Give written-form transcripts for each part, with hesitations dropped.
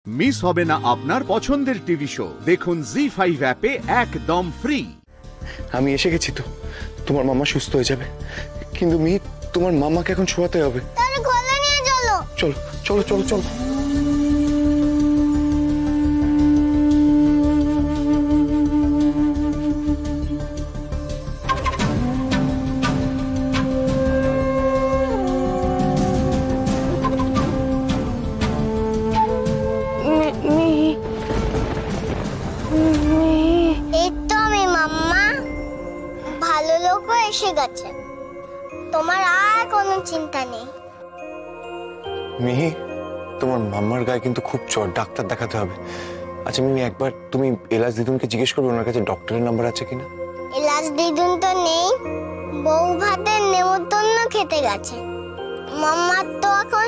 Miss হবে না আপনার পছন্দের টিভি শো। দেখুন জি5 অ্যাপে একদম ফ্রি। আমি এসে গেছি তো, তোমার মামা সুস্থ হয়ে যাবে। কিন্তু মিহির, তোমার মামাকে এখন শোয়াতে হবে। তাহলে ঘরে নিয়ে চলো। চলো চলো চলো চলো। এসে গেছে, তোমার আর কোনো চিন্তা নেই। মিহি, তোমার মাম্মার গায়ে কিন্তু খুব জ্বর, ডাক্তার দেখাতে হবে। আচ্ছা মিমি, একবার তুমি এলাজ দিদুনকে জিজ্ঞেস করবে ওনার কাছে ডক্টরের নাম্বার আছে কিনা। এলাজ দিদুন তো নেই, বউ ভাতের নেমন্তন্ন খেতে গেছে। মাম্মার তো এখন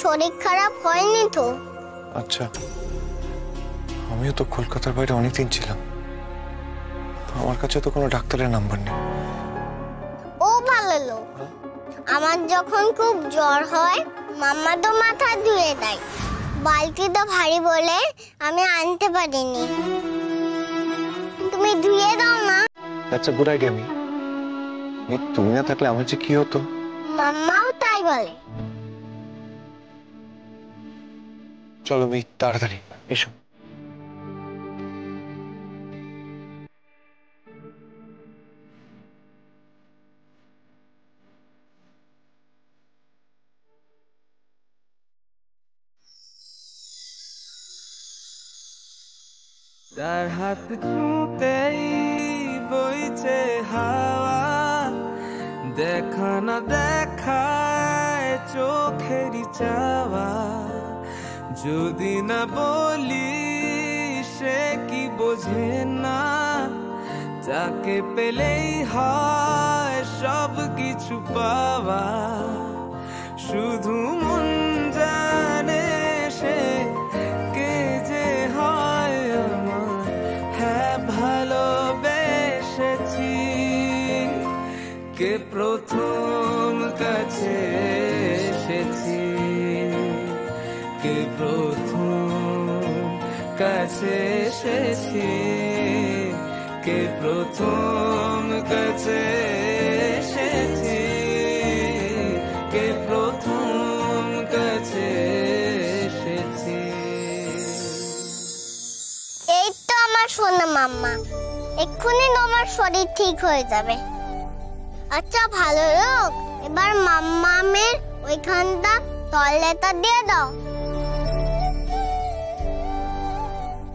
শরীর খারাপ হয়নি তো। আচ্ছা, আমিও তো কলকাতার বাইরে অনেকদিন ছিলাম, আমার কাছে তো কোনো ডাক্তারের নাম্বার নেই। ও ভালো লোক, আমার যখন খুব জ্বর হয় মাম্মা তো মাথা ধুয়ে দেয়। বালতিটা ভারী বলে আমি আনতে পারিনি, তুমি ধুয়ে দাও না। That's a good idea me. তুমি না থাকলে আমার যে কি হতো। মাম্মাও তাই বলে। চলো মি, তাড়াতাড়ি এসো। তার হাত ছুঁতেই বইছে হাওয়া, দেখা না দেখায় চোখেরই চাওয়া। যদি না বলি সে কি বোঝে না, তাকে পেলেই হয় সব কিছু পাওয়া। শুধু মন জানে সে কে যে হয় আমার, হ্যাঁ ভালোবেসেছি। কে প্রথম কাছে এসেছি, কে প্রথম কাছে এসেছি, কে প্রথম কাছে এসেছি, কে প্রথম কাছে এসেছি। এই তো আমার সোনা মাম্মা, এক্ষুনি তোমার শরীর ঠিক হয়ে যাবে। আচ্ছা ভালো লোক, এবার মাম্মামের ওইখানটা টয়লেটটা দিয়ে দাও।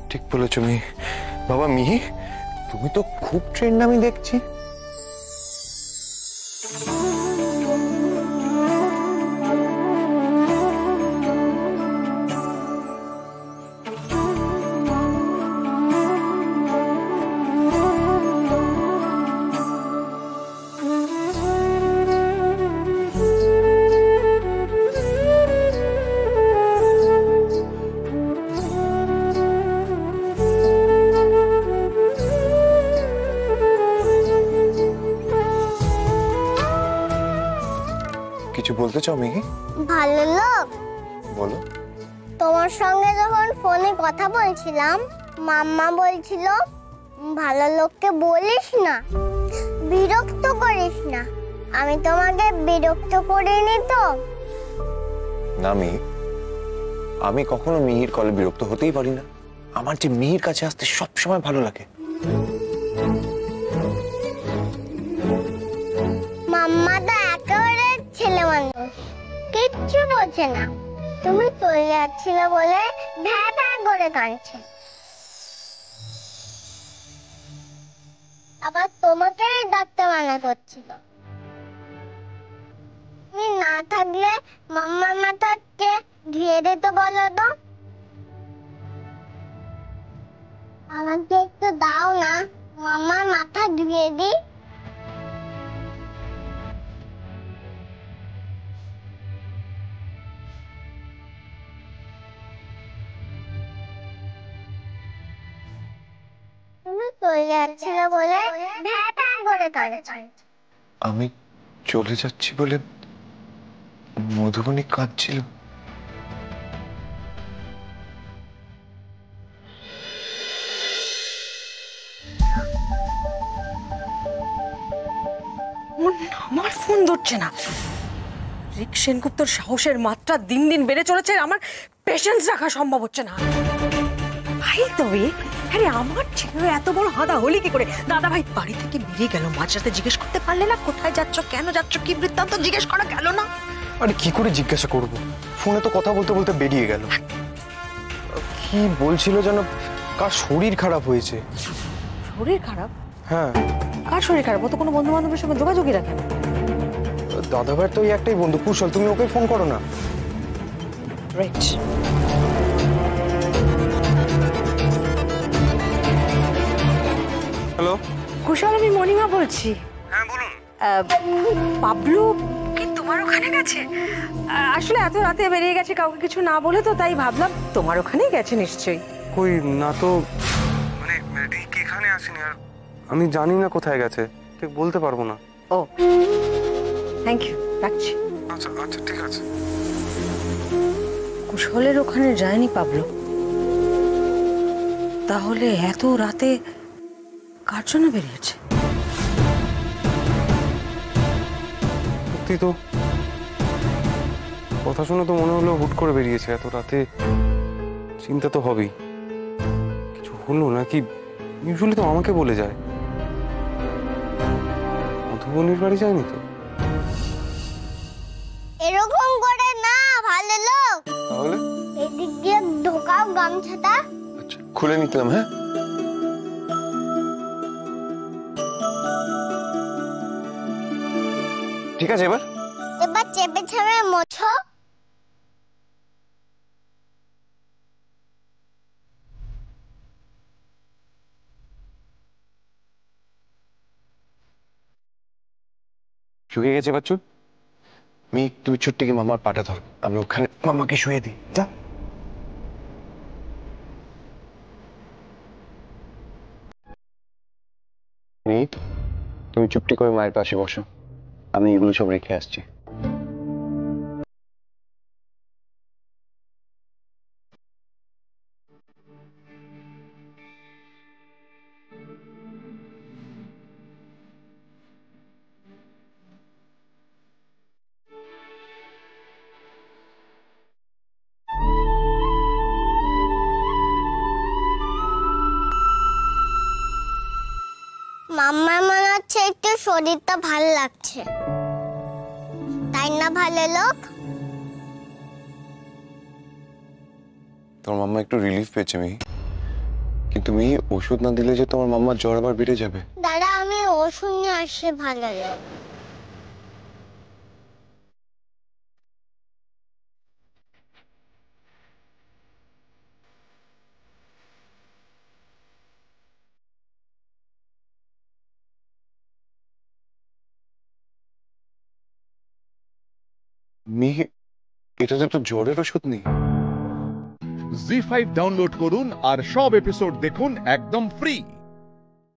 ঠিক বলেছো মি। বাবা মিহি, তুমি তো খুব ট্রেন্ড আমি দেখছি। কিছু বলতে চাও মিহি? ভালো লোক, বলো। তোমার সঙ্গে যখন ফোনে কথা বলছিলাম মাম্মা বলছিল ভালো লোককে বলিস না, বিরক্ত করিস না। আমি তোমাকে বিরক্ত করিনি তো? না মিহি, আমি কখনো মিহির কলে বিরক্ত হতেই পারি না। আমার যে মিহির কাছে আসতে সবসময় ভালো লাগে। মাম্মা তো একেবারে ছেলে মানুষ, কিচ্ছু বোঝে না। তুমি চলে যাচ্ছিলে বলে ভ্যা ভ্যা করে কাঁদছে, আবার তোমাকে ডাকতে মানা করছিল। তুমি না থাকলে মাম্মার মাথাকে ধুয়ে দিতে বলো তো। আমাকে একটু দাও না, মাম্মার মাথা ধুয়ে দিই। তুমি চলে যাচ্ছিলে বলে ভ্যা ভ্যা করে কাঁদছে। আমি চলে যাচ্ছি বলে মধুবনী কাঁদছিল? ফোন ধরছে না। রিক সেনগুপ্তর সাহসের মাত্রা দিন দিন বেড়ে চলেছে, আমার পেশেন্স রাখা সম্ভব হচ্ছে না। ভাই তবে আরে আমার ছেলে এত বড় হাদা হলি কি করে? দাদা ভাই বাড়ি থেকে বেরিয়ে গেল, মাঝরাতে জিজ্ঞেস করতে পারলে না কোথায় যাচ্ছ, কেন যাচ্ছ, কি বৃত্তান্ত জিজ্ঞেস করা গেল না? আরে কি করে জিজ্ঞাসা করব, ফোনে তো কথা বলতে বলতে বেরিয়ে গেল। কি বলছিল যেন কার শরীর খারাপ হয়েছে। শরীর খারাপ? হ্যাঁ। কার শরীর খারাপ? ও তো কোনো বন্ধু বান্ধবের সঙ্গে যোগাযোগই রাখে না। দাদা ভাইয়ের তো ওই একটাই বন্ধু কুশল, তুমি ওকে ফোন করো না। রাইট। হ্যালো কুশল, আমি মণিমা বলছি। হ্যাঁ বলুন। পাবলু কি তোমার ওখানে গেছে? আসলে এত রাতে বেরিয়ে গেছে কাউকে কিছু না বলে, তো তাই ভাবলাম তোমার ওখানেই গেছে নিশ্চয়ই। কই না তো, মানে রিক এখানে আসেনি, আর আমি জানি না কোথায় গেছে, ঠিক বলতে পারবো না। ও থ্যাংক ইউ, রাখছি। আচ্ছা আচ্ছা ঠিক আছে। কুশলের ওখানে যায়নি পাবলু, তাহলে এত রাতে কার জন্য বেরিয়েছে? সত্যি তো, কথা শুনে তো মনে হলো হুট করে বেরিয়েছে এত রাতে। চিন্তা তো হবেই, কিছু হলো নাকি? ইউজুয়ালি তো আমাকে বলে যায়। মধুবনির বাড়ি যায়নি তো? এরকম করে না ভালো লোক। তাহলে এদিক দিয়ে ঢোকাও গামছাটা। আচ্ছা খুলে নিলাম। হ্যাঁ ঠিক আছে, এবার এবার চেপে চেপে মোছো। শুকিয়ে গেছে বাচ্চু। তুমি ছুট্টিকে মামার পাটা ধর, আমি ওখানে মামাকে শুয়ে দিই। যা। তুমি চুপটি করে মায়ের পাশে বসো, আমি এগুলো সব রেখে আসছি। মাম্মার মনে হচ্ছে একটু শরীরটা ভাল লাগছে, তাই না ভালো লোক? তোমার মাম্মা একটু রিলিফ পেয়েছে মিহি, কিন্তু মিহি ওষুধ না দিলে যে তোমার মাম্মার জ্বর আবার বেড়ে যাবে। দাদা আমি ওষুধ নিয়ে আসি ভালো লোক। মিহি এটা তো একটা জ্বরের ওষুধ নেই। জি5 ডাউনলোড করুন আর সব এপিসোড দেখুন একদম ফ্রি।